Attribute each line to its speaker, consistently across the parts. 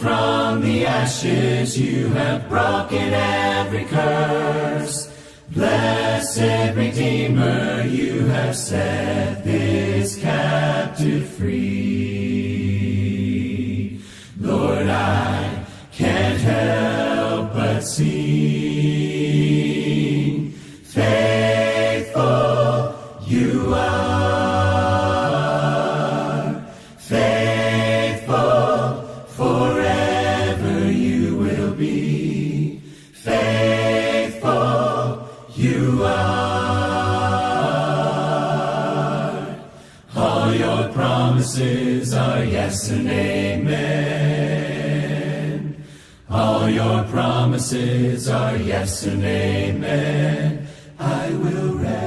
Speaker 1: from the ashes, you have broken every curse. Blessed Redeemer, you have set this captive free. Lord, I can't help but sing. Faithful you are, faithful forever you will be. Faithful you are. All your promises are yes and amen. All your promises are yes and amen. I will rest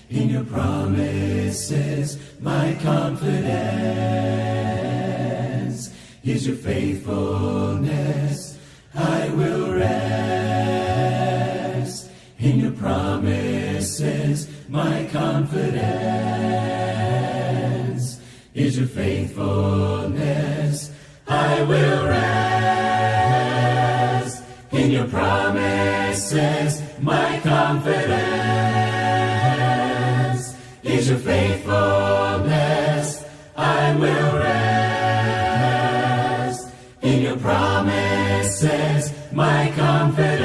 Speaker 1: in your promises. My confidence is your faithfulness. I will rest in your promises. My confidence is your faithfulness. I will rest in your promises. My confidence is your faithfulness. I will rest in your promises. My confidence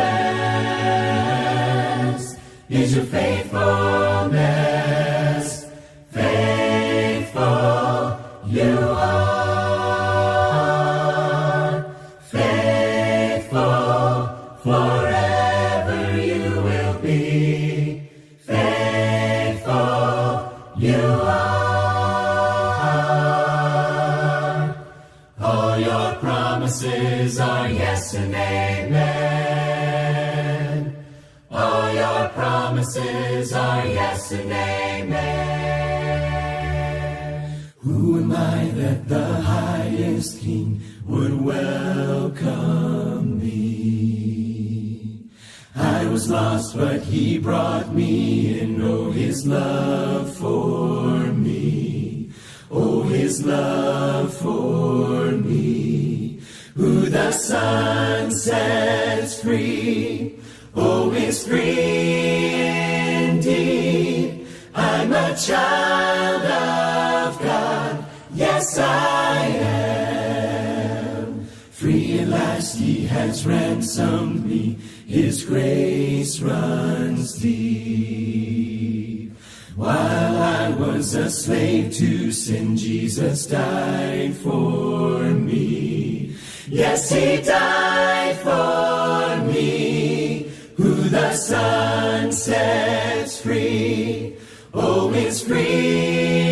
Speaker 1: is your faithfulness. Faithful you are, faithful forever you will be. Faithful you are. All your promises are yes and amen. All your promises are yes and amen. Who am I that the highest King would welcome me? I was lost, but he brought me in. Oh, his love for me. Oh, his love for me. Who the Son sets free, oh, is free indeed. I'm a child of God. Yes, I am. Free at last, he has ransomed me. His grace runs deep. While I was a slave to sin, Jesus died for me. Yes, he died for me. Who the Son sets free, oh, is free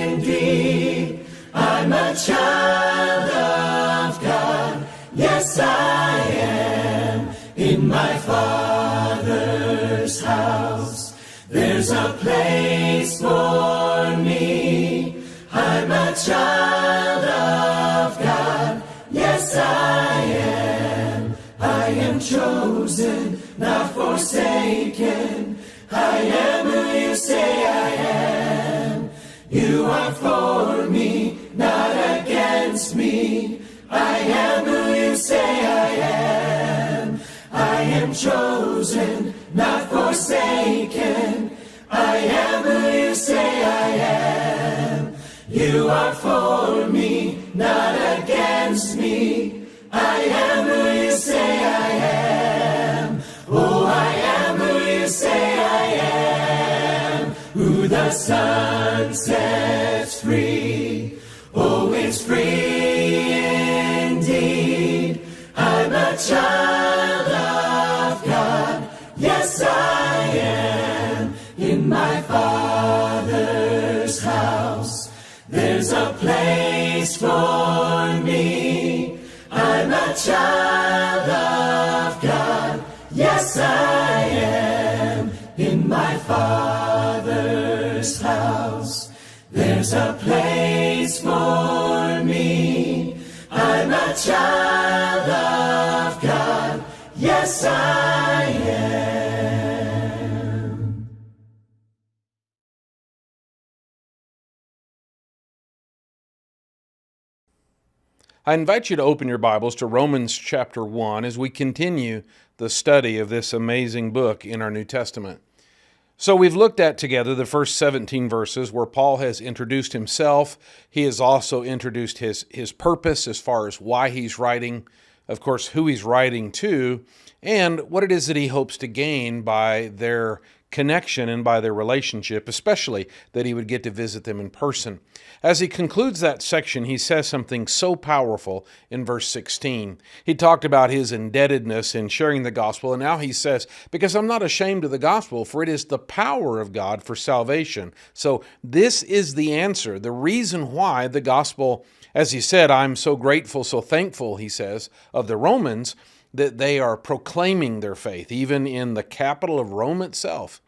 Speaker 1: indeed. I'm a child of God. Yes, I am. In my Father's house, there's a place for me. I'm a child of God. Yes, I am. I am chosen, not forsaken. I am who you say I am. You are for me, not against me. I am who you say I am. I am chosen, not forsaken. I am who you say I am. You are for me, not against me. I am who you say I am. Oh, I am who you say I am. Who the Son sets free, oh, is free indeed. I'm a child of God. Yes, I am. In my Father's house, there's a place for me. I'm a child of God. Yes, I am. In my Father's house, there's a place for me. I'm a child of God. Yes, I am.
Speaker 2: I invite you to open your Bibles to Romans chapter 1 as we continue the study of this amazing book in our New Testament. So we've looked at together the first 17 verses where Paul has introduced himself. He has also introduced his purpose as far as why he's writing, of course, who he's writing to, and what it is that he hopes to gain by their connection and by their relationship, especially that he would get to visit them in person. As he concludes that section, he says something so powerful in verse 16. He talked about his indebtedness in sharing the gospel, and now he says, because I'm not ashamed of the gospel, for it is the power of God for salvation. So this is the answer, the reason why the gospel, as he said, I'm so grateful, so thankful, he says, of the Romans, that they are proclaiming their faith, even in the capital of Rome itself,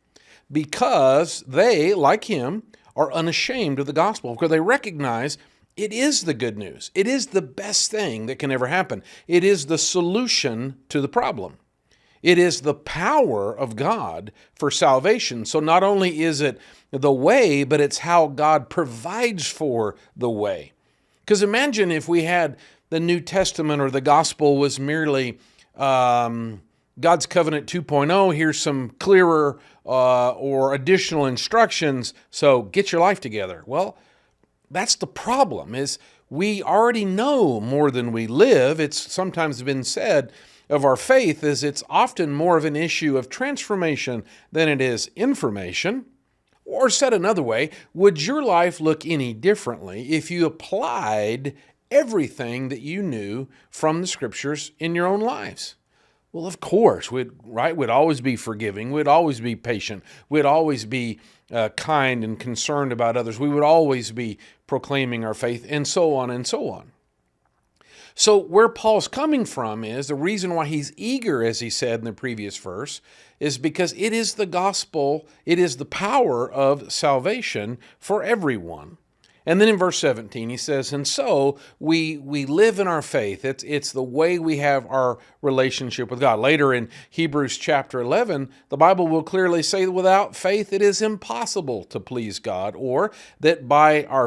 Speaker 2: because they, like him, are unashamed of the gospel, because they recognize it is the good news. It is the best thing that can ever happen. It is the solution to the problem. It is the power of God for salvation. So not only is it the way, but it's how God provides for the way. Because imagine if we had the New Testament or the gospel was merely God's Covenant 2.0, here's some clearer or additional instructions, so get your life together. Well, that's the problem, is we already know more than we live. It's sometimes been said of our faith is it's often more of an issue of transformation than it is information. Or said another way, would your life look any differently if you applied everything that you knew from the Scriptures in your own lives? Well, of course, we'd always be forgiving. We'd always be patient. We'd always be kind and concerned about others. We would always be proclaiming our faith, and so on and so on. So where Paul's coming from is the reason why he's eager, as he said in the previous verse, is because it is the gospel, it is the power of salvation for everyone. And then in verse 17, he says, and so we live in our faith. It's the way we have our relationship with God. Later in Hebrews chapter 11, the Bible will clearly say that without faith, it is impossible to please God, or that by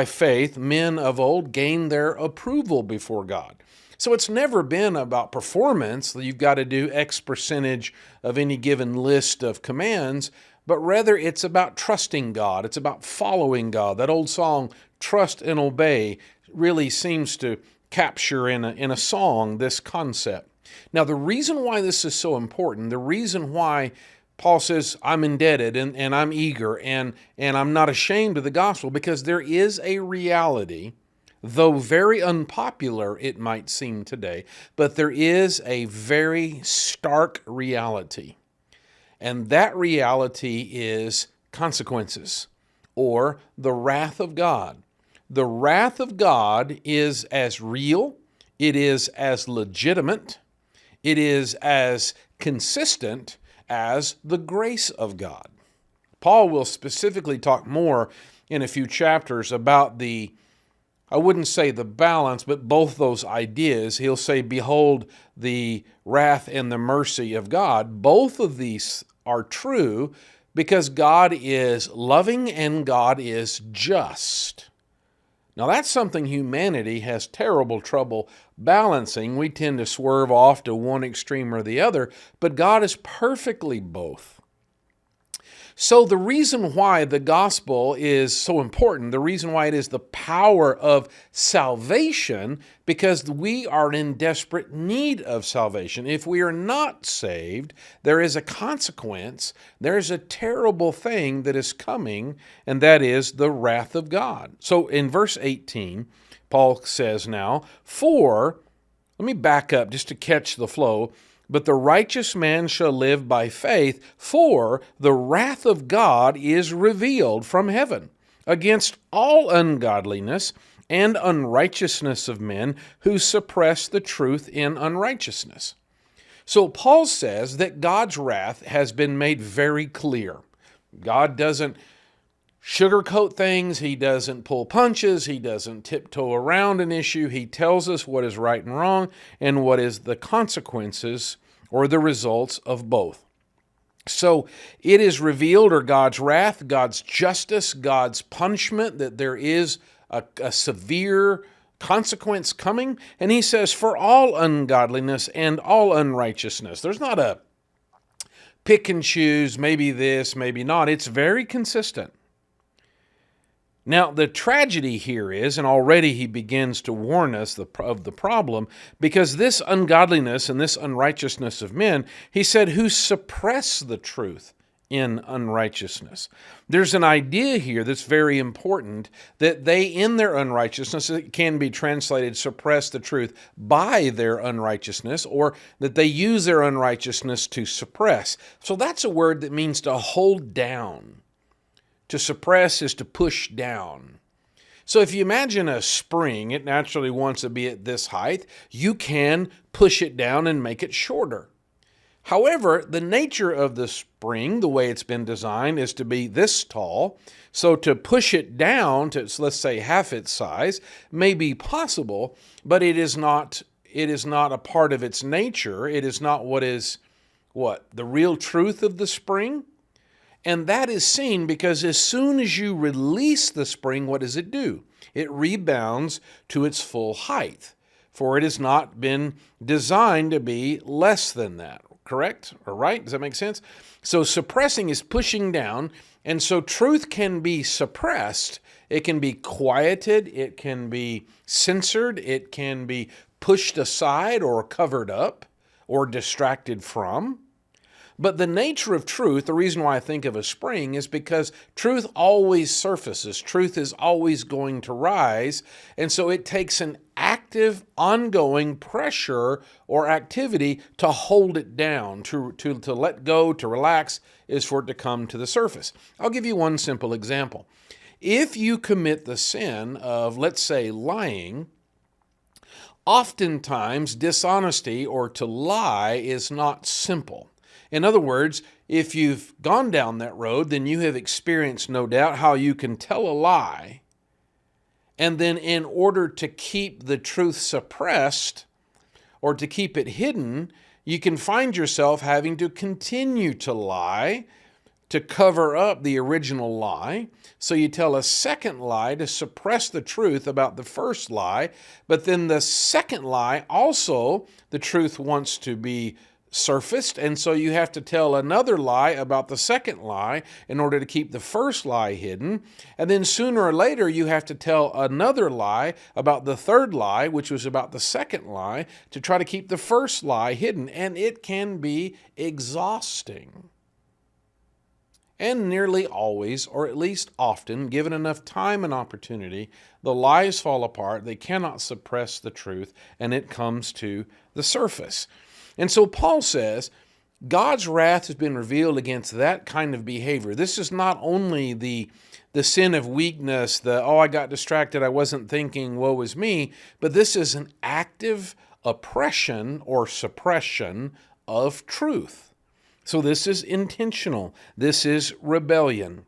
Speaker 2: faith, men of old gained their approval before God. So it's never been about performance, that you've got to do X percentage of any given list of commands, but rather it's about trusting God. It's about following God. That old song, Trust and Obey, really seems to capture in a song this concept. Now, the reason why this is so important, the reason why Paul says, I'm indebted and I'm eager and I'm not ashamed of the gospel, because there is a reality, though very unpopular it might seem today, but there is a very stark reality. And that reality is consequences, or the wrath of God. The wrath of God is as real, it is as legitimate, it is as consistent as the grace of God. Paul will specifically talk more in a few chapters about I wouldn't say the balance, but both those ideas. He'll say, behold the wrath and the mercy of God. Both of these are true because God is loving and God is just. Now that's something humanity has terrible trouble balancing. We tend to swerve off to one extreme or the other, but God is perfectly both. So the reason why the gospel is so important, the reason why it is the power of salvation, because we are in desperate need of salvation. If we are not saved, there is a consequence. There is a terrible thing that is coming, and that is the wrath of God. So in verse 18, Paul says now, let me back up just to catch the flow. But the righteous man shall live by faith, for the wrath of God is revealed from heaven against all ungodliness and unrighteousness of men who suppress the truth in unrighteousness. So Paul says that God's wrath has been made very clear. God doesn't sugarcoat things. He doesn't pull punches. He doesn't tiptoe around an issue. He tells us what is right and wrong and what is the consequences or the results of both. So it is revealed, or God's wrath, God's justice, God's punishment, that there is a severe consequence coming. And he says, for all ungodliness and all unrighteousness. There's not a pick and choose, maybe this, maybe not. It's very consistent. Now, the tragedy here is, and already he begins to warn us of the problem, because this ungodliness and this unrighteousness of men, he said, who suppress the truth in unrighteousness. There's an idea here that's very important, that they, in their unrighteousness, it can be translated suppress the truth by their unrighteousness, or that they use their unrighteousness to suppress. So that's a word that means to hold down. To suppress is to push down. So if you imagine a spring, it naturally wants to be at this height. You can push it down and make it shorter. However, the nature of the spring, the way it's been designed, is to be this tall. So to push it down to, let's say, half its size may be possible, but it is not a part of its nature. It is not the real truth of the spring. And that is seen because as soon as you release the spring, what does it do? It rebounds to its full height, for it has not been designed to be less than that. Correct? Or right? Does that make sense? So suppressing is pushing down, and so truth can be suppressed. It can be quieted. It can be censored. It can be pushed aside or covered up or distracted from. But the nature of truth, the reason why I think of a spring, is because truth always surfaces. Truth is always going to rise. And so it takes an active, ongoing pressure or activity to hold it down, to let go, to relax, is for it to come to the surface. I'll give you one simple example. If you commit the sin of, let's say, lying, oftentimes dishonesty or to lie is not simple. In other words, if you've gone down that road, then you have experienced, no doubt, how you can tell a lie, and then in order to keep the truth suppressed or to keep it hidden, you can find yourself having to continue to lie to cover up the original lie. So you tell a second lie to suppress the truth about the first lie, but then the second lie also, the truth wants to be surfaced, and so you have to tell another lie about the second lie in order to keep the first lie hidden. And then sooner or later you have to tell another lie about the third lie, which was about the second lie, to try to keep the first lie hidden. And it can be exhausting. And nearly always, or at least often, given enough time and opportunity, the lies fall apart. They cannot suppress the truth, and it comes to the surface. And so Paul says, God's wrath has been revealed against that kind of behavior. This is not only the sin of weakness, I got distracted, I wasn't thinking, woe is me, but this is an active oppression or suppression of truth. So this is intentional. This is rebellion.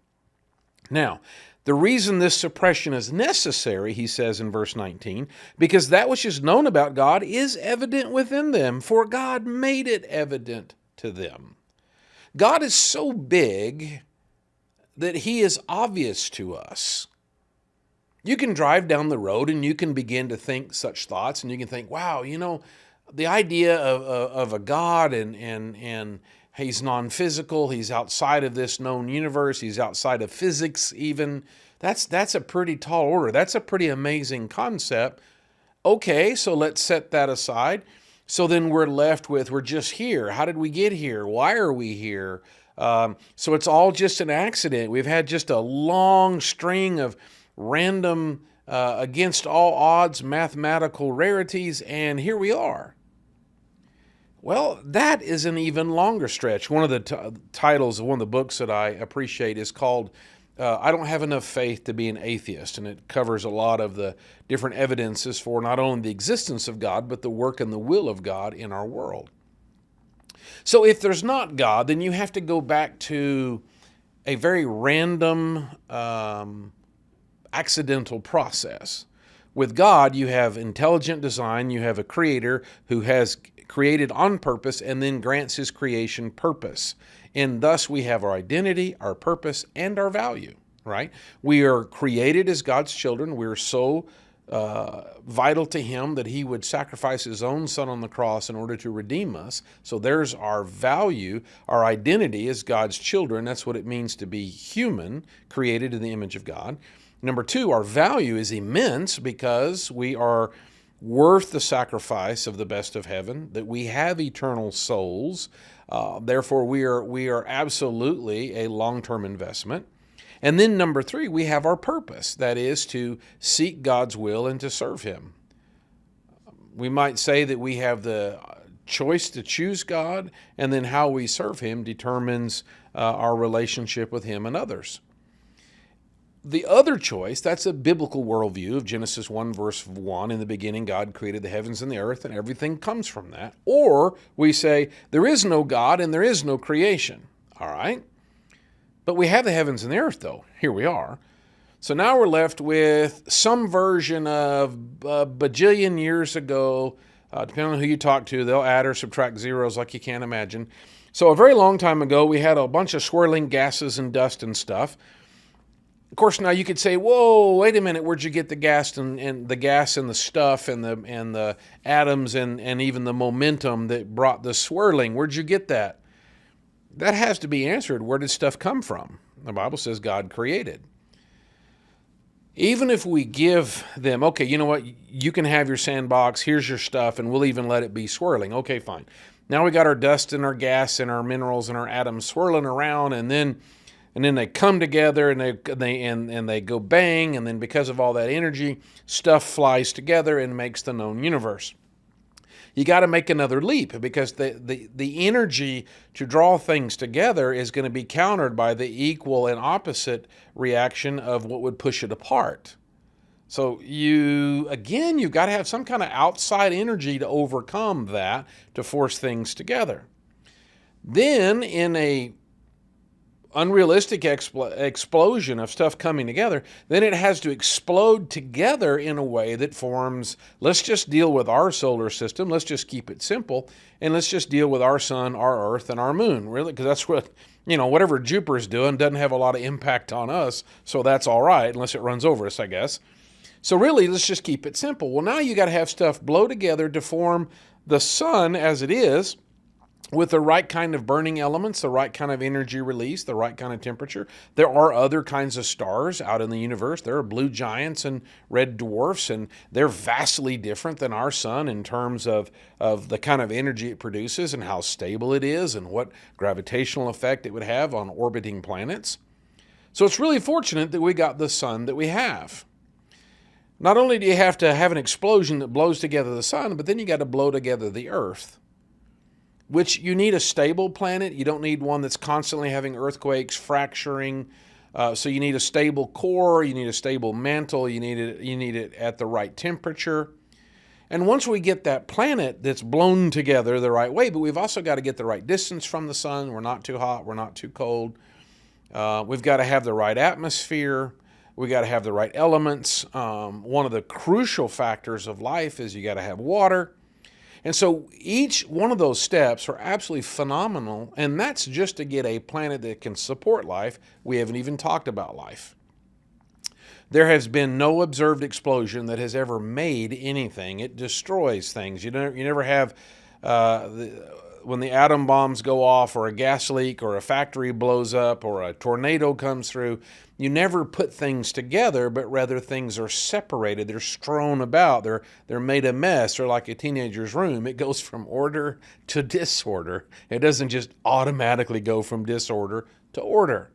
Speaker 2: Now, the reason this suppression is necessary, he says in verse 19, because that which is known about God is evident within them, for God made it evident to them. God is so big that he is obvious to us. You can drive down the road and you can begin to think such thoughts, and you can think, wow, the idea of a God and he's non-physical, he's outside of this known universe, he's outside of physics even. That's a pretty tall order. That's a pretty amazing concept. Okay, so let's set that aside. So then we're left with, we're just here. How did we get here? Why are we here? So it's all just an accident. We've had just a long string of random, against all odds, mathematical rarities, and here we are. Well, that is an even longer stretch. One of the titles of one of the books that I appreciate is called I Don't Have Enough Faith to Be an Atheist, and it covers a lot of the different evidences for not only the existence of God, but the work and the will of God in our world. So if there's not God, then you have to go back to a very random, accidental process. With God, you have intelligent design, you have a creator who has created on purpose and then grants his creation purpose. And thus we have our identity, our purpose, and our value, right? We are created as God's children. We're so vital to him that he would sacrifice his own son on the cross in order to redeem us. So there's our value, our identity as God's children. That's what it means to be human, created in the image of God. Number two, our value is immense because we are worth the sacrifice of the best of heaven, that we have eternal souls. Therefore, we are absolutely a long-term investment. And then number three, we have our purpose. That is to seek God's will and to serve him. We might say that we have the choice to choose God, and then how we serve him determines our relationship with him and others. The other choice, that's a biblical worldview of Genesis 1 verse 1. In the beginning, God created the heavens and the earth, and everything comes from that. Or we say, there is no God and there is no creation. All right? But we have the heavens and the earth, though. Here we are. So now we're left with some version of a bajillion years ago. Depending on who you talk to, they'll add or subtract zeros like you can't imagine. So a very long time ago, we had a bunch of swirling gases and dust and stuff. Of course, now you could say, whoa, wait a minute, where'd you get the gas and the gas and the stuff and the atoms and even the momentum that brought the swirling? Where'd you get that? That has to be answered. Where did stuff come from? The Bible says God created. Even if we give them, okay, you know what, you can have your sandbox, here's your stuff, and we'll even let it be swirling. Okay, fine. Now we got our dust and our gas and our minerals and our atoms swirling around, and then they come together and they go bang, and then because of all that energy, stuff flies together and makes the known universe. You got to make another leap because the energy to draw things together is going to be countered by the equal and opposite reaction of what would push it apart. So you've got to have some kind of outside energy to overcome that, to force things together. Then in a unrealistic explosion of stuff coming together, then it has to explode together in a way that forms, let's just deal with our solar system, let's just keep it simple, and let's just deal with our sun, our earth, and our moon, really, because that's what, whatever Jupiter's doing doesn't have a lot of impact on us, so that's all right, unless it runs over us, I guess. So really, let's just keep it simple. Well, now you got to have stuff blow together to form the sun as it is, with the right kind of burning elements, the right kind of energy release, the right kind of temperature. There are other kinds of stars out in the universe. There are blue giants and red dwarfs, and they're vastly different than our sun in terms of the kind of energy it produces and how stable it is and what gravitational effect it would have on orbiting planets. So it's really fortunate that we got the sun that we have. Not only do you have to have an explosion that blows together the sun, but then you got to blow together the earth, which you need a stable planet. You don't need one that's constantly having earthquakes, fracturing. So you need a stable core, you need a stable mantle, you need it at the right temperature. And once we get that planet that's blown together the right way, but we've also got to get the right distance from the sun. We're not too hot, we're not too cold. We've got to have the right atmosphere. We got to have the right elements. One of the crucial factors of life is you got to have water. And so each one of those steps are absolutely phenomenal, and that's just to get a planet that can support life. We haven't even talked about life. There has been no observed explosion that has ever made anything. It destroys things. You never have, when the atom bombs go off, or a gas leak, or a factory blows up, or a tornado comes through, you never put things together, but rather things are separated. They're strewn about. They're made a mess. They're like a teenager's room. It goes from order to disorder. It doesn't just automatically go from disorder to order.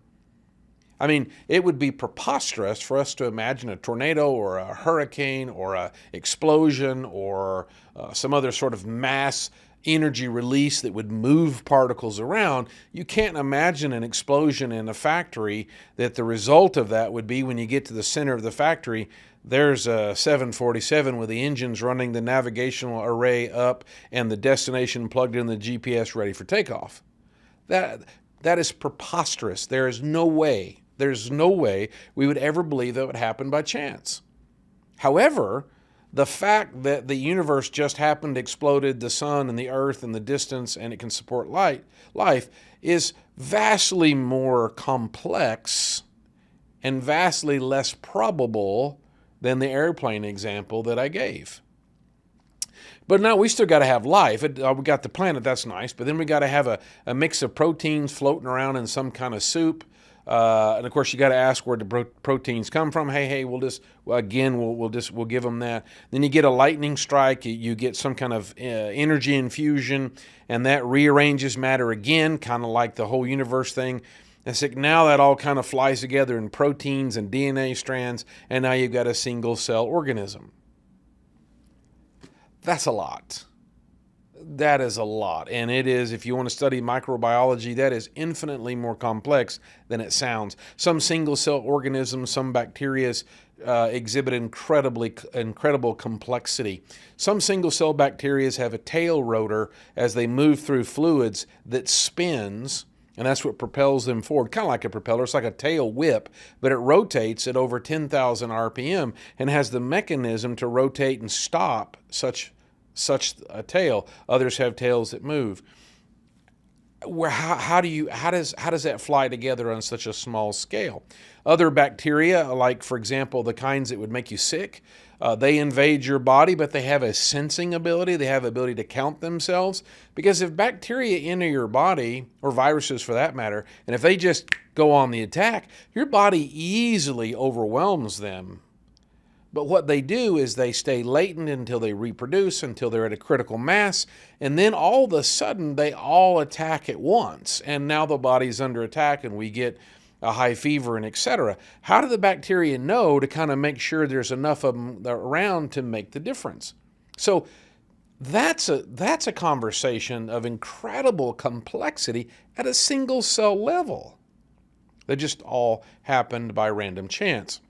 Speaker 2: I mean, it would be preposterous for us to imagine a tornado or a hurricane or an explosion or some other sort of mass energy release that would move particles around. You can't imagine an explosion in a factory that the result of that would be when you get to the center of the factory, there's a 747 with the engines running the navigational array up and the destination plugged in the GPS ready for takeoff. That is preposterous. There's no way we would ever believe that would happen by chance. However, the fact that the universe just happened, exploded, the sun and the earth and the distance, and it can support life is vastly more complex and vastly less probable than the airplane example that I gave. But now we still got to have life. We got the planet, that's nice. But then we got to have a mix of proteins floating around in some kind of soup. And of course, you got to ask where the proteins come from. Hey, we'll give them that. Then you get a lightning strike. You get some kind of energy infusion, and that rearranges matter again, kind of like the whole universe thing. And so now that all kind of flies together in proteins and DNA strands, and now you've got a single cell organism. That's a lot. That is a lot. And it is, if you want to study microbiology, that is infinitely more complex than it sounds. Some single cell organisms, some bacteria exhibit incredible complexity. Some single cell bacteria have a tail rotor as they move through fluids that spins, and that's what propels them forward, kind of like a propeller. It's like a tail whip, but it rotates at over 10,000 RPM and has the mechanism to rotate and stop such a tail. Others have tails that move. How does that fly together on such a small scale? Other bacteria, like for example the kinds that would make you sick, they invade your body, but they have a sensing ability. They have the ability to count themselves. Because if bacteria enter your body, or viruses for that matter, and if they just go on the attack, your body easily overwhelms them. But what they do is they stay latent until they reproduce, until they're at a critical mass, and then all of a sudden they all attack at once. And now the body's under attack and we get a high fever and etc. How do the bacteria know to kind of make sure there's enough of them around to make the difference? So that's a conversation of incredible complexity at a single cell level that just all happened by random chance.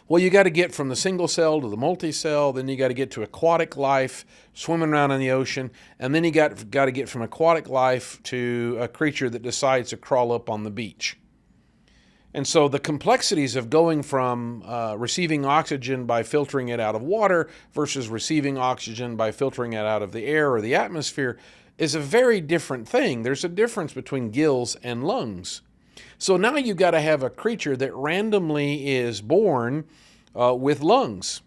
Speaker 2: Well, you got to get from the single cell to the multi-cell, then you got to get to aquatic life, swimming around in the ocean, and then you got to get from aquatic life to a creature that decides to crawl up on the beach. And so the complexities of going from receiving oxygen by filtering it out of water versus receiving oxygen by filtering it out of the air or the atmosphere is a very different thing. There's a difference between gills and lungs. So now you've got to have a creature that randomly is born with lungs.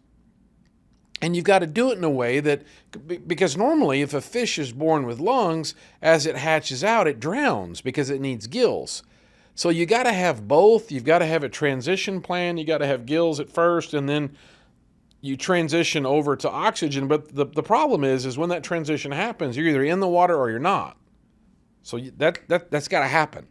Speaker 2: And you've got to do it in a way that, because normally if a fish is born with lungs, as it hatches out, it drowns because it needs gills. So you got to have both. You've got to have a transition plan. You got to have gills at first, and then you transition over to oxygen. But the problem is when that transition happens, you're either in the water or you're not. So that's got to happen.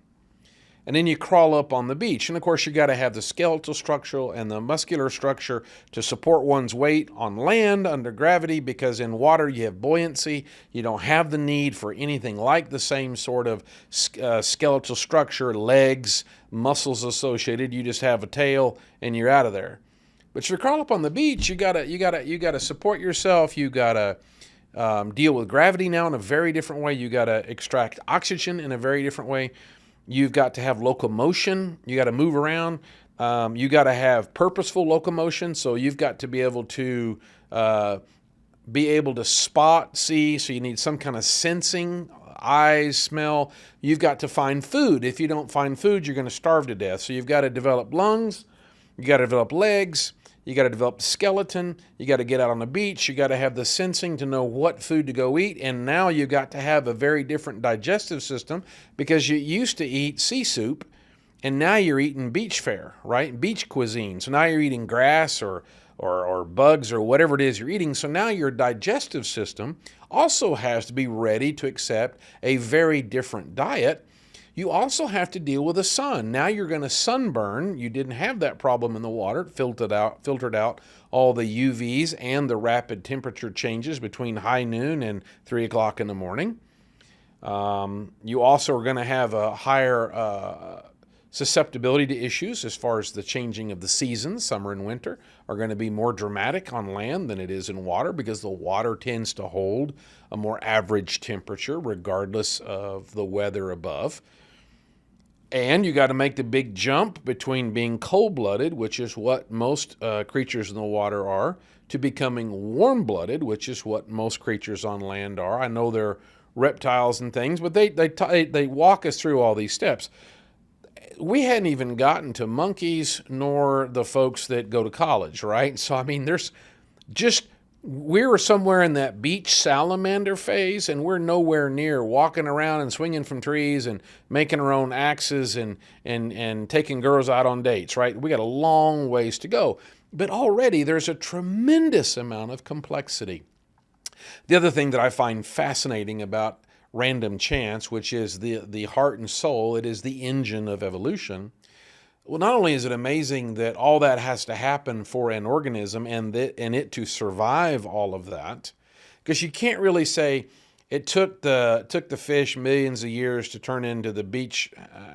Speaker 2: And then you crawl up on the beach. And of course, you got to have the skeletal structure and the muscular structure to support one's weight on land under gravity, because in water you have buoyancy. You don't have the need for anything like the same sort of skeletal structure, legs, muscles associated. You just have a tail and you're out of there. But if you crawl up on the beach, you gotta support yourself. You gotta deal with gravity now in a very different way. You gotta extract oxygen in a very different way. You've got to have locomotion. You got to move around. You got to have purposeful locomotion. So you've got to be able to spot, see. So you need some kind of sensing, eyes, smell. You've got to find food. If you don't find food, you're going to starve to death. So you've got to develop lungs. You got to develop legs. You got to develop the skeleton. You got to get out on the beach. You got to have the sensing to know what food to go eat. And now you got to have a very different digestive system, because you used to eat sea soup and now you're eating beach fare, right? Beach cuisine. So now you're eating grass or bugs or whatever it is you're eating. So now your digestive system also has to be ready to accept a very different diet. You also have to deal with the sun. Now you're going to sunburn. You didn't have that problem in the water. It filtered out all the UVs and the rapid temperature changes between high noon and 3 o'clock in the morning. You also are going to have a higher susceptibility to issues as far as the changing of the seasons. Summer and winter are going to be more dramatic on land than it is in water, because the water tends to hold a more average temperature regardless of the weather above. And you got to make the big jump between being cold-blooded, which is what most creatures in the water are, to becoming warm-blooded, which is what most creatures on land are. I know they're reptiles and things, but they walk us through all these steps. we hadn't even gotten to monkeys nor the folks that go to college, right? So, I mean, we were somewhere in that beach salamander phase, and we're nowhere near walking around and swinging from trees and making our own axes and taking girls out on dates, right? We got a long ways to go. But already there's a tremendous amount of complexity. The other thing that I find fascinating about random chance, which is the heart and soul, it is the engine of evolution. Well, not only is it amazing that all that has to happen for an organism and it to survive all of that, because you can't really say it took the fish millions of years to turn into the beach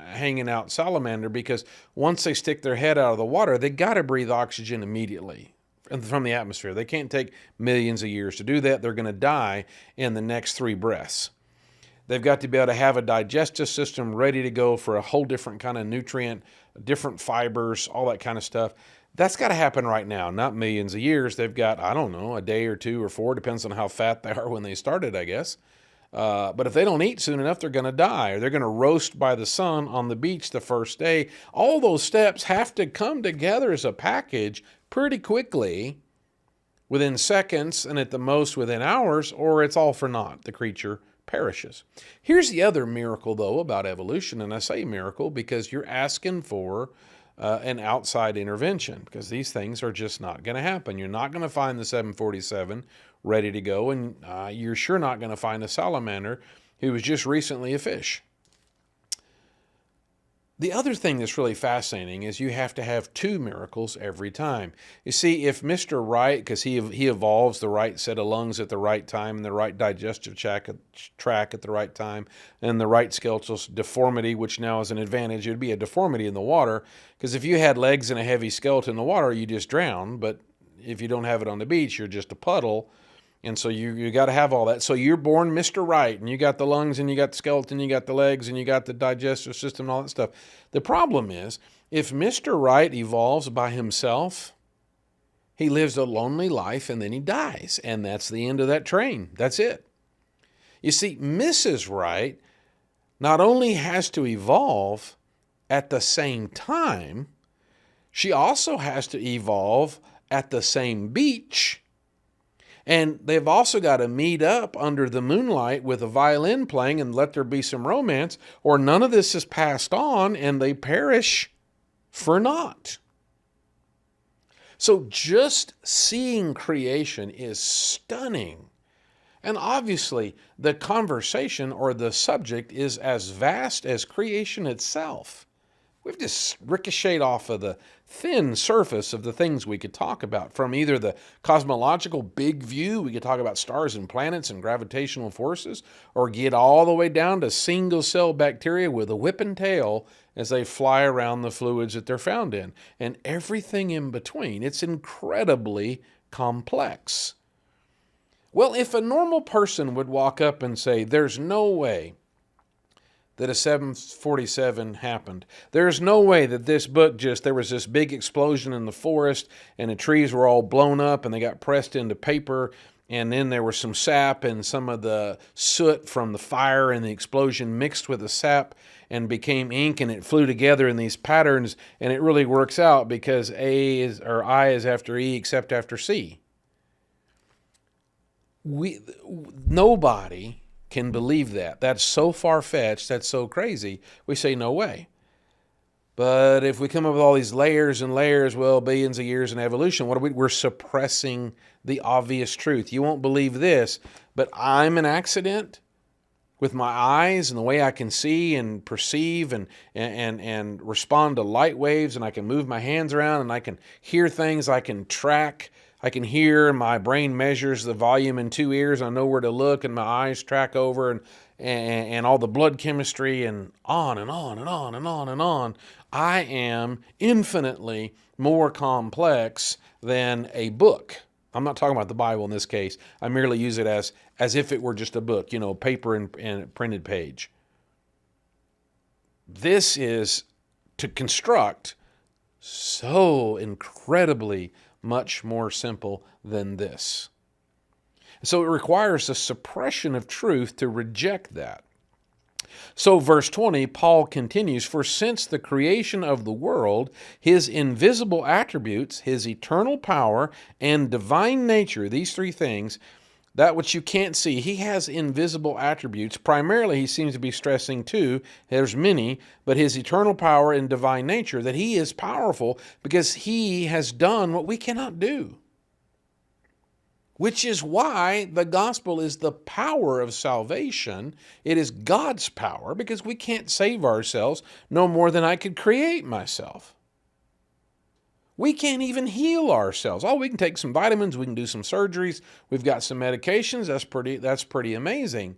Speaker 2: hanging out salamander, because once they stick their head out of the water, they got to breathe oxygen immediately from the atmosphere. They can't take millions of years to do that. They're going to die in the next 3 breaths. They've got to be able to have a digestive system ready to go for a whole different kind of nutrient, different fibers, all that kind of stuff. That's got to happen right now, not millions of years. They've got, I don't know, a day or 2 or 4, depends on how fat they are when they started, I guess. But if they don't eat soon enough, they're going to die, or they're going to roast by the sun on the beach the first day. All those steps have to come together as a package pretty quickly, within seconds, and at the most within hours, or it's all for naught. The creature perishes. Here's the other miracle, though, about evolution, and I say miracle because you're asking for an outside intervention, because these things are just not going to happen. You're not going to find the 747 ready to go, and you're sure not going to find a salamander who was just recently a fish. The other thing that's really fascinating is you have to have 2 miracles every time. You see, if Mr. Right, because he evolves the right set of lungs at the right time and the right digestive tract at the right time and the right skeletal deformity, which now is an advantage, it would be a deformity in the water, because if you had legs and a heavy skeleton in the water, you just drown. But if you don't have it on the beach, you're just a puddle. And so you got to have all that. So you're born Mr. Right, and you got the lungs, and you got the skeleton, you got the legs, and you got the digestive system and all that stuff. The problem is, if Mr. Right evolves by himself, he lives a lonely life, and then he dies. And that's the end of that train. That's it. You see, Mrs. Right not only has to evolve at the same time, she also has to evolve at the same beach. And they've also got to meet up under the moonlight with a violin playing and let there be some romance, or none of this is passed on and they perish for naught. So just seeing creation is stunning. And obviously, the conversation or the subject is as vast as creation itself. We've just ricocheted off of the thin surface of the things we could talk about. From either the cosmological big view, we could talk about stars and planets and gravitational forces, or get all the way down to single-cell bacteria with a whip and tail as they fly around the fluids that they're found in, and everything in between. It's incredibly complex. Well, if a normal person would walk up and say, there's no way that a 747 happened. There's no way that this book there was this big explosion in the forest and the trees were all blown up and they got pressed into paper, and then there was some sap and some of the soot from the fire and the explosion mixed with the sap and became ink, and it flew together in these patterns, and it really works out because I is after E except after C. Nobody can believe that. That's so far-fetched, that's so crazy, we say no way. But if we come up with all these layers and layers, well, billions of years in evolution, we're suppressing the obvious truth. You won't believe this, but I'm an accident with my eyes and the way I can see and perceive and respond to light waves, and I can move my hands around and I can hear things, I can track, I can hear, my brain measures the volume in 2 ears, I know where to look, and my eyes track over, and all the blood chemistry, and on and on and on and on and on. I am infinitely more complex than a book. I'm not talking about the Bible in this case. I merely use it as if it were just a book, paper and printed page. This is to construct so incredibly much more simple than this. So it requires a suppression of truth to reject that. So, verse 20, Paul continues, "For since the creation of the world, his invisible attributes, his eternal power, and divine nature," these three things, that which you can't see, he has invisible attributes. Primarily, he seems to be stressing two, there's many, but his eternal power and divine nature, that he is powerful because he has done what we cannot do. Which is why the gospel is the power of salvation. It is God's power because we can't save ourselves no more than I could create myself. We can't even heal ourselves. Oh, we can take some vitamins, we can do some surgeries, we've got some medications, that's pretty amazing.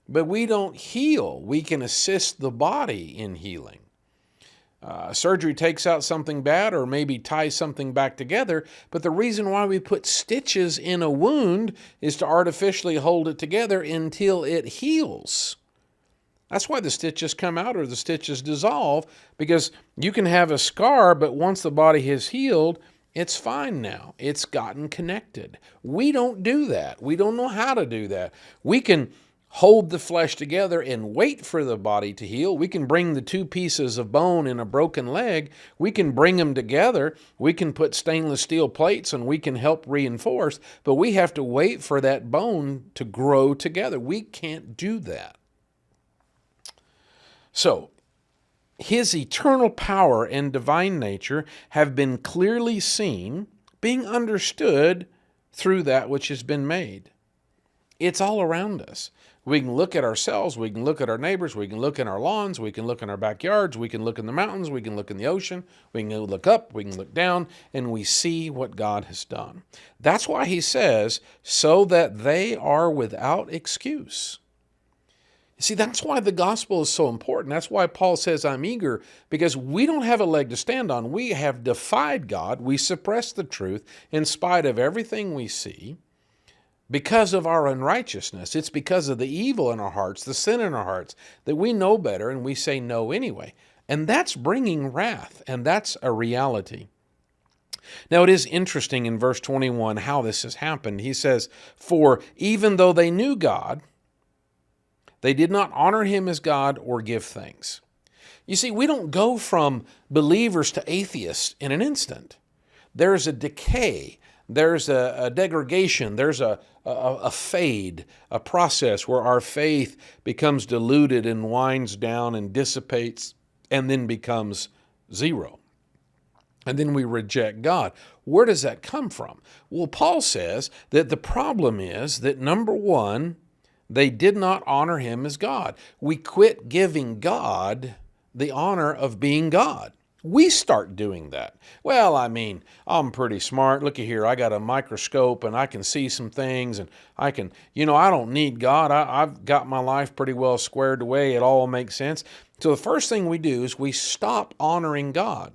Speaker 2: But we don't heal. We can assist the body in healing. Surgery takes out something bad or maybe ties something back together, but the reason why we put stitches in a wound is to artificially hold it together until it heals. That's why the stitches come out or the stitches dissolve, because you can have a scar, but once the body has healed, it's fine now. It's gotten connected. We don't do that. We don't know how to do that. We can hold the flesh together and wait for the body to heal. We can bring the two pieces of bone in a broken leg. We can bring them together. We can put stainless steel plates and we can help reinforce, but we have to wait for that bone to grow together. We can't do that. So, his eternal power and divine nature have been clearly seen, being understood through that which has been made. It's all around us. We can look at ourselves, we can look at our neighbors, we can look in our lawns, we can look in our backyards, we can look in the mountains, we can look in the ocean, we can look up, we can look down, and we see what God has done. That's why he says, so that they are without excuse. See, that's why the gospel is so important. That's why Paul says, I'm eager, because we don't have a leg to stand on. We have defied God. We suppress the truth in spite of everything we see because of our unrighteousness. It's because of the evil in our hearts, the sin in our hearts, that we know better and we say no anyway. And that's bringing wrath, and that's a reality. Now, it is interesting in verse 21 how this has happened. He says, for even though they knew God, they did not honor him as God or give thanks. You see, we don't go from believers to atheists in an instant. There's a decay. There's a degradation. There's a fade, a process where our faith becomes diluted and winds down and dissipates and then becomes zero. And then we reject God. Where does that come from? Well, Paul says that the problem is that, number one, they did not honor him as God. We quit giving God the honor of being God. We start doing that. Well, I mean, I'm pretty smart. Looky here, I got a microscope and I can see some things and I can, I don't need God. I've got my life pretty well squared away. It all makes sense. So the first thing we do is we stop honoring God.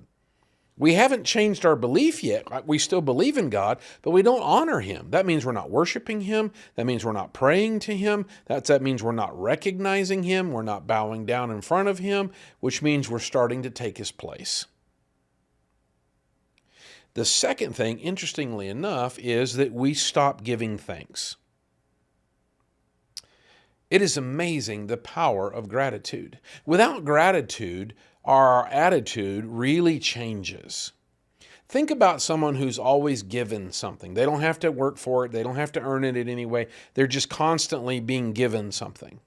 Speaker 2: We haven't changed our belief yet. We still believe in God, but we don't honor him. That means we're not worshiping him. That means we're not praying to him. That means we're not recognizing him. We're not bowing down in front of him, which means we're starting to take his place. The second thing, interestingly enough, is that we stop giving thanks. It is amazing the power of gratitude. Without gratitude, our attitude really changes. Think about someone who's always given something. They don't have to work for it. They don't have to earn it in any way. They're just constantly being given something.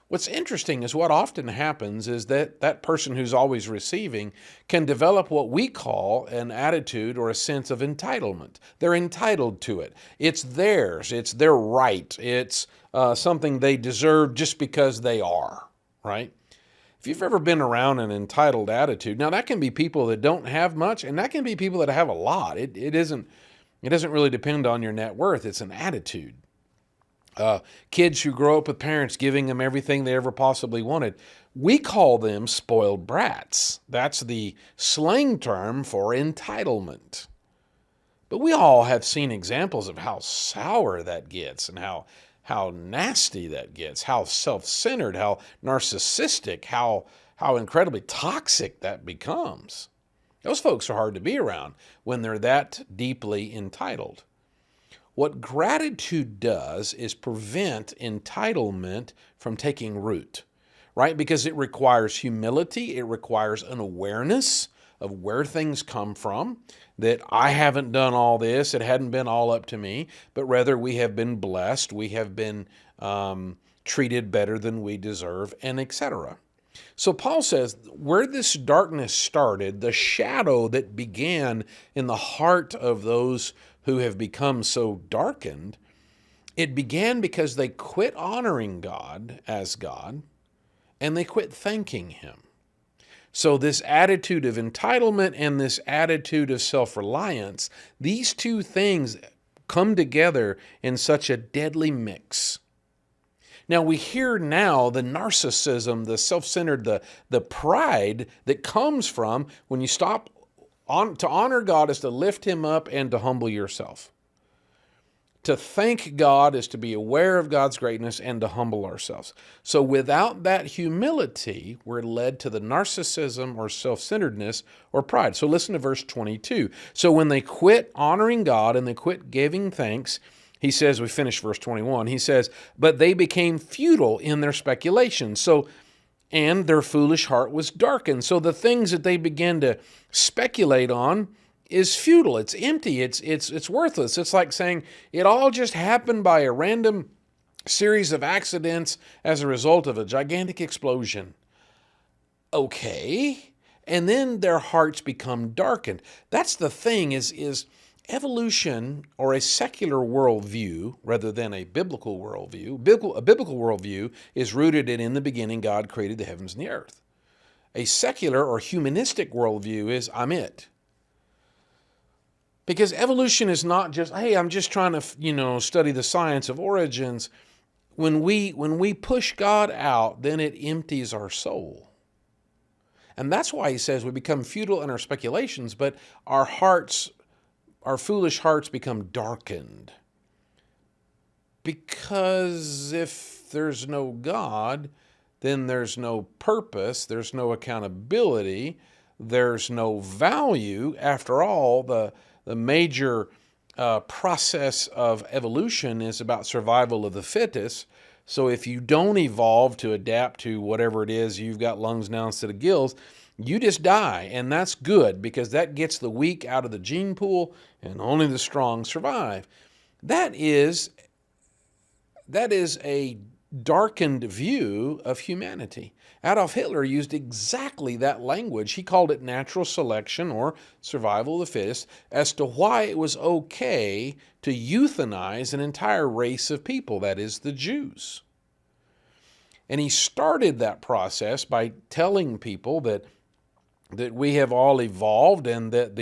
Speaker 2: What's interesting is what often happens is that that person who's always receiving can develop what we call an attitude or a sense of entitlement. They're entitled to it. It's theirs. It's their right. It's something they deserve just because they are, right? If you've ever been around an entitled attitude, now that can be people that don't have much, and that can be people that have a lot. It doesn't really depend on your net worth. It's an attitude. Kids who grow up with parents giving them everything they ever possibly wanted, we call them spoiled brats. That's the slang term for entitlement. But we all have seen examples of how sour that gets and how nasty that gets, how self-centered, how narcissistic, how incredibly toxic that becomes. Those folks are hard to be around when they're that deeply entitled. What gratitude does is prevent entitlement from taking root. right? Because it requires humility. It requires an awareness of where things come from, that I haven't done all this. It hadn't been all up to me, but rather we have been blessed. We have been treated better than we deserve, and etc. So Paul says where this darkness started, the shadow that began in the heart of those who have become so darkened, it began because they quit honoring God as God and they quit thanking Him. So this attitude of entitlement and this attitude of self-reliance, these two things come together in such a deadly mix. Now we hear now the narcissism, the self-centered, the pride that comes from when you stop to honor God is to lift Him up and to humble yourself. To thank God is to be aware of God's greatness and to humble ourselves. So without that humility, we're led to the narcissism or self-centeredness or pride. So listen to verse 22. So when they quit honoring God and they quit giving thanks, he says, we finish verse 21, he says, but they became futile in their speculations. And their foolish heart was darkened. So the things that they began to speculate on is futile. It's empty. It's worthless. It's like saying it all just happened by a random series of accidents as a result of a gigantic explosion. Okay. And then their hearts become darkened. That's the thing is evolution, or a secular worldview rather than a biblical worldview. A biblical worldview is rooted in the beginning God created the heavens and the earth. A secular or humanistic worldview is I'm it. Because evolution is not just, hey, I'm just trying to, study the science of origins. When we push God out, then it empties our soul. And that's why he says we become futile in our speculations, but our foolish hearts become darkened. Because if there's no God, then there's no purpose, there's no accountability, there's no value. After all, the major process of evolution is about survival of the fittest. So if you don't evolve to adapt to whatever it is, you've got lungs now instead of gills, you just die. And that's good because that gets the weak out of the gene pool and only the strong survive. That is a darkened view of humanity. Adolf Hitler used exactly that language. He called it natural selection or survival of the fittest as to why it was okay to euthanize an entire race of people, that is, the Jews. And he started that process by telling people that we have all evolved and that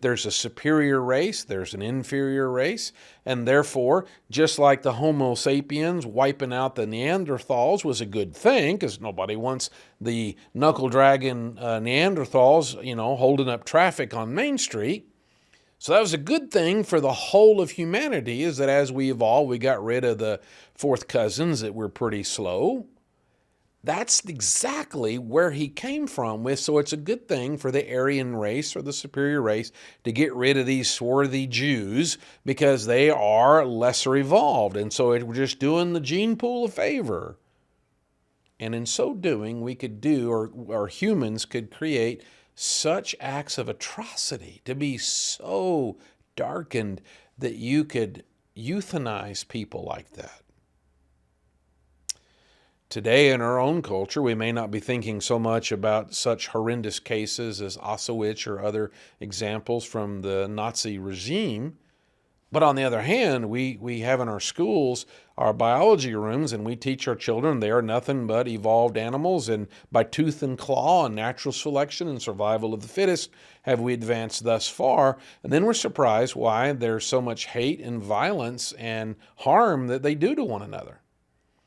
Speaker 2: there's a superior race, there's an inferior race, and therefore, just like the Homo sapiens wiping out the Neanderthals was a good thing, because nobody wants the knuckle-dragging Neanderthals, holding up traffic on Main Street. So that was a good thing for the whole of humanity, is that as we evolved, we got rid of the fourth cousins that were pretty slow. That's exactly where he came from with. So it's a good thing for the Aryan race or the superior race to get rid of these swarthy Jews because they are lesser evolved. And so we're just doing the gene pool a favor. And in so doing, we could do, or humans could create such acts of atrocity to be so darkened that you could euthanize people like that. Today in our own culture, we may not be thinking so much about such horrendous cases as Auschwitz or other examples from the Nazi regime. But on the other hand, we have in our schools our biology rooms, and we teach our children they are nothing but evolved animals, and by tooth and claw and natural selection and survival of the fittest have we advanced thus far. And then we're surprised why there's so much hate and violence and harm that they do to one another.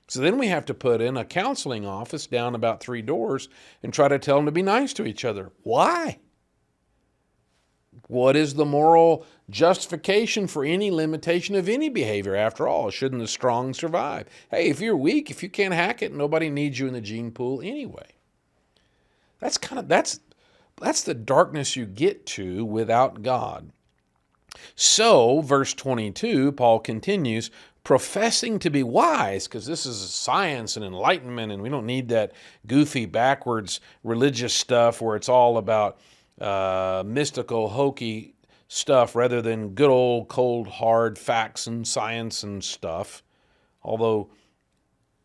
Speaker 2: So then we have to put in a counseling office down about 3 doors and try to tell them to be nice to each other. Why? What is the moral justification for any limitation of any behavior? After all, shouldn't the strong survive? Hey, if you're weak, if you can't hack it, nobody needs you in the gene pool anyway. That's the darkness you get to without God. So, verse 22, Paul continues, professing to be wise, because this is science and enlightenment, and we don't need that goofy, backwards religious stuff where it's all about mystical, hokey stuff rather than good old, cold, hard facts and science and stuff. Although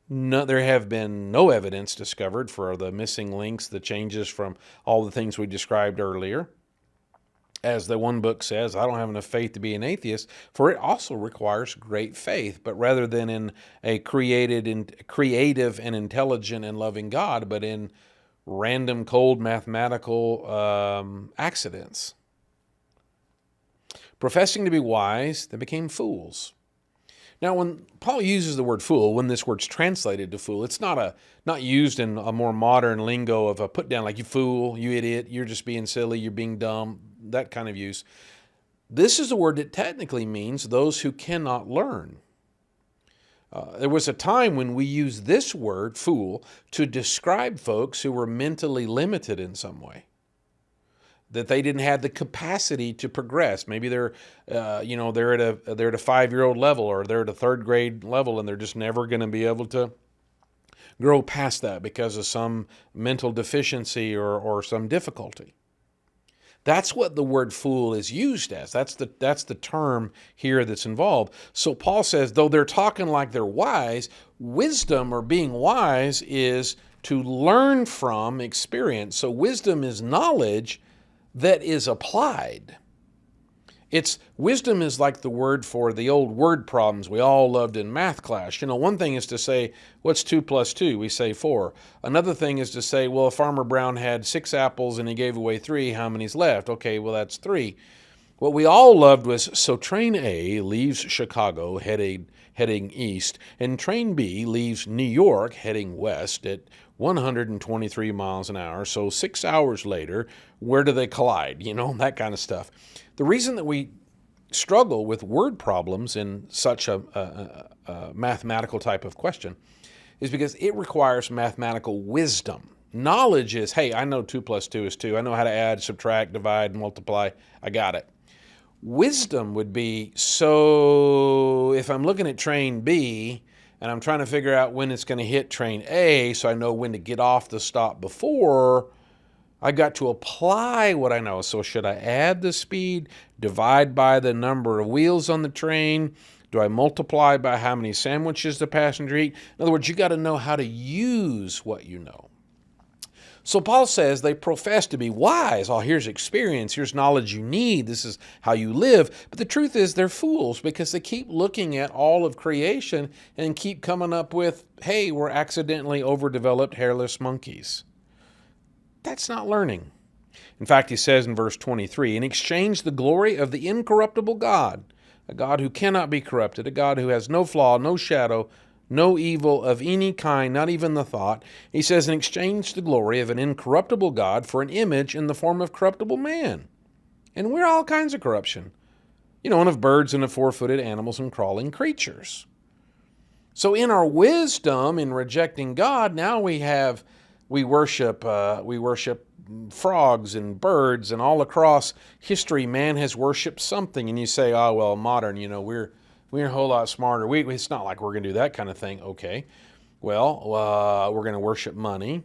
Speaker 2: there have been no evidence discovered for the missing links, the changes from all the things we described earlier. As the one book says, I don't have enough faith to be an atheist, for it also requires great faith, but rather than in a creative and intelligent and loving God, but in random, cold mathematical accidents. Professing to be wise, they became fools. Now, when Paul uses the word fool, when this word's translated to fool, it's not used in a more modern lingo of a put down, like you fool, you idiot, you're just being silly, you're being dumb, that kind of use. This is a word that technically means those who cannot learn. There was a time when we used this word, fool, to describe folks who were mentally limited in some way, that they didn't have the capacity to progress. Maybe they're at a 5-year-old level, or they're at a 3rd grade level, and they're just never going to be able to grow past that because of some mental deficiency or some difficulty. That's what the word fool is used as. That's the term here that's involved. So Paul says, though they're talking like they're wise, wisdom or being wise is to learn from experience. So wisdom is knowledge that is applied. Wisdom is like the word for the old word problems we all loved in math class. One thing is to say, what's 2 plus 2? We say 4. Another thing is to say, well, if Farmer Brown had 6 apples and he gave away 3, how many's left? Okay, well, that's 3. What we all loved was, so train A leaves Chicago heading east, and train B leaves New York heading west at 123 miles an hour. So 6 hours later, where do they collide? That kind of stuff. The reason that we struggle with word problems in such a mathematical type of question is because it requires mathematical wisdom. Knowledge is, hey, I know 2 plus 2 is 2. I know how to add, subtract, divide, multiply. I got it. Wisdom would be, so if I'm looking at train B and I'm trying to figure out when it's going to hit train A so I know when to get off the stop before, I got to apply what I know. So should I add the speed, divide by the number of wheels on the train? Do I multiply by how many sandwiches the passenger eat? In other words, you got to know how to use what you know. So Paul says they profess to be wise. Oh, here's experience. Here's knowledge you need. This is how you live. But the truth is they're fools because they keep looking at all of creation and keep coming up with, hey, we're accidentally overdeveloped hairless monkeys. That's not learning. In fact, he says in verse 23, in exchange the glory of the incorruptible God, a God who cannot be corrupted, a God who has no flaw, no shadow, no evil of any kind, not even the thought. He says, in exchange the glory of an incorruptible God for an image in the form of corruptible man. And we're all kinds of corruption. And of birds and of 4-footed animals and crawling creatures. So in our wisdom in rejecting God, now we worship frogs and birds, and all across history, man has worshipped something. And you say, oh, well, modern, we're a whole lot smarter. It's not like we're going to do that kind of thing. Okay. Well, we're going to worship money.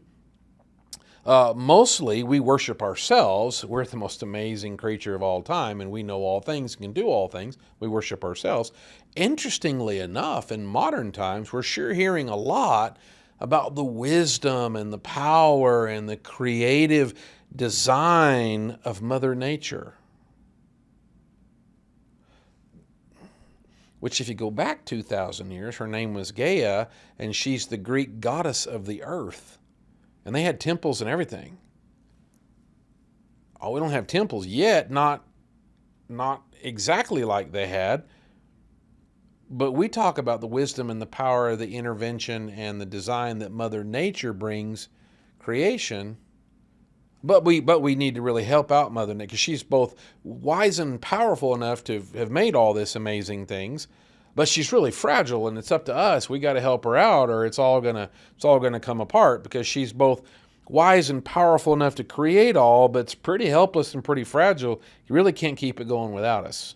Speaker 2: Mostly, we worship ourselves. We're the most amazing creature of all time, and we know all things, can do all things. We worship ourselves. Interestingly enough, in modern times, we're sure hearing a lot about the wisdom and the power and the creative design of Mother Nature. Which, if you go back 2,000 years, her name was Gaia, and she's the Greek goddess of the earth. And they had temples and everything. Oh, we don't have temples yet, not exactly like they had. But we talk about the wisdom and the power of the intervention and the design that Mother Nature brings creation. But we need to really help out Mother Nature, because she's both wise and powerful enough to have made all this amazing things, but she's really fragile, and it's up to us. We got to help her out, or it's all gonna come apart, because she's both wise and powerful enough to create all, but it's pretty helpless and pretty fragile. You really can't keep it going without us.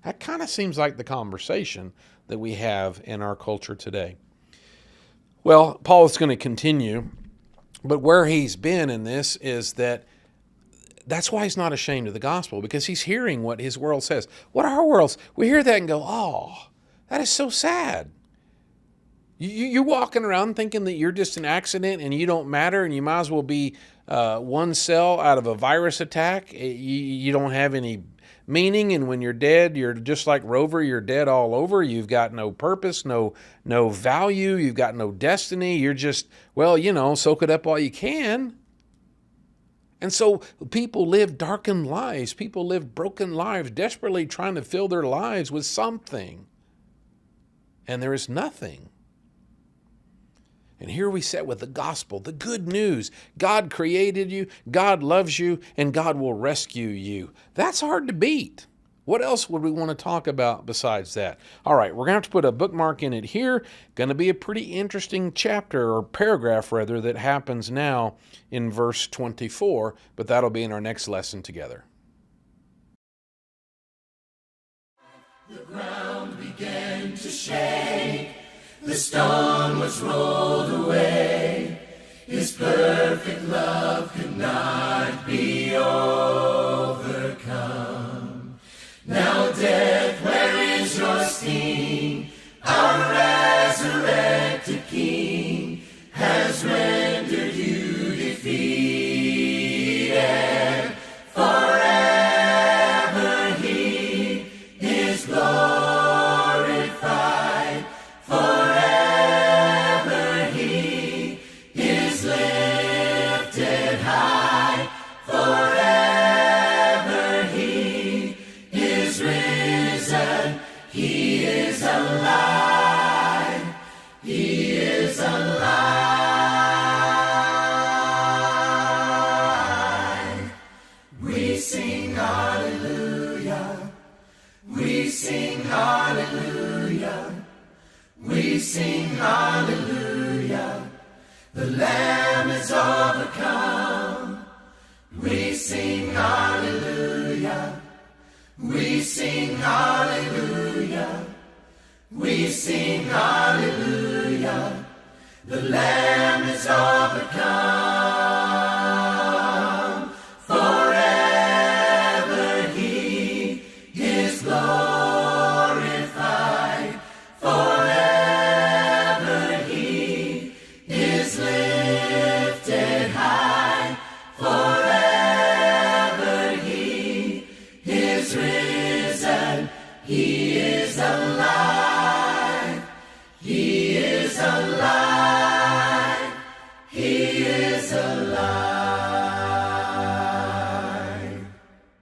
Speaker 2: That kind of seems like the conversation that we have in our culture today. Well, Paul is going to continue, but where he's been in this is that's why he's not ashamed of the gospel, because he's hearing what his world says. What our world's, we hear that and go, oh, that is so sad. You're walking around thinking that you're just an accident and you don't matter and you might as well be one cell out of a virus attack. You don't have any meaning, and when you're dead, you're just like Rover, you're dead all over. You've got no purpose, no value, you've got no destiny. You're just, soak it up while you can. And so people live darkened lives. People live broken lives, desperately trying to fill their lives with something. And there is nothing. And here we sit with the gospel, the good news. God created you, God loves you, and God will rescue you. That's hard to beat. What else would we want to talk about besides that? All right, we're going to have to put a bookmark in it here. Going to be a pretty interesting chapter, or paragraph rather, that happens now in verse 24, but that'll be in our next lesson together.
Speaker 1: The ground began to shake. The stone was rolled away. His perfect love could not be overcome. Now death, where is your sting? Our resurrected King has rendered you defeated. Forever He is glorified. Forever He is lifted high. Forever He is risen. He is alive. He is alive. We sing hallelujah. We sing hallelujah. We sing hallelujah. The Lamb is overcome. We sing hallelujah. We sing hallelujah. We sing hallelujah. The Lamb is overcome. Forever He is glorified. Forever He is lifted high. Forever He is risen. He is alive.